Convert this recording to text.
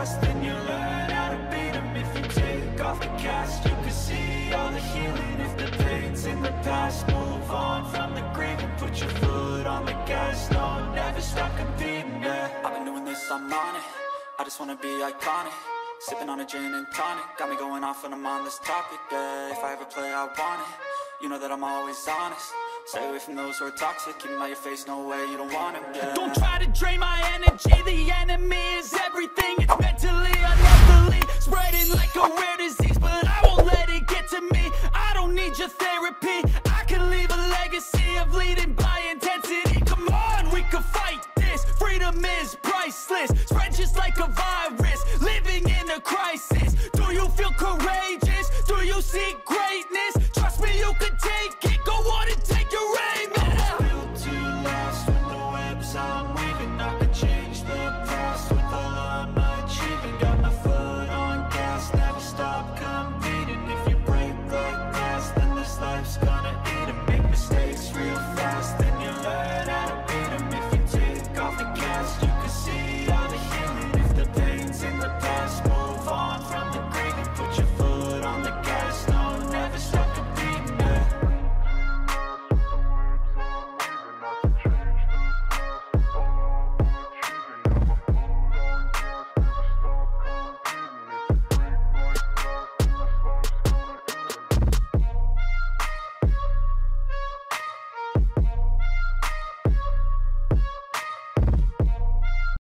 fast, then you learn how to beat them. If you take off the cast, you can see all the healing. If the pain's in the past, move on from the grave and put your foot on the gas. No, never stop competing, yeah. I've been doing this, I'm on it. I just wanna be iconic. Sipping on a gin and tonic, got me going off when I'm on this topic, yeah. If I ever play, I want it. You know that I'm always honest. Stay away from those who are toxic. Keep them out your face, no way, you don't want them, yeah. Don't try to drain my energy. The enemy is everything. It's mentally, unhealthily, spreading like a rare disease. But I won't let it get to me. I don't need your therapy. I can leave a legacy of leading by intensity. Come on, we can fight this. Freedom is priceless. Spread just like a virus. Living in a crisis. Do you feel courageous? Do you seek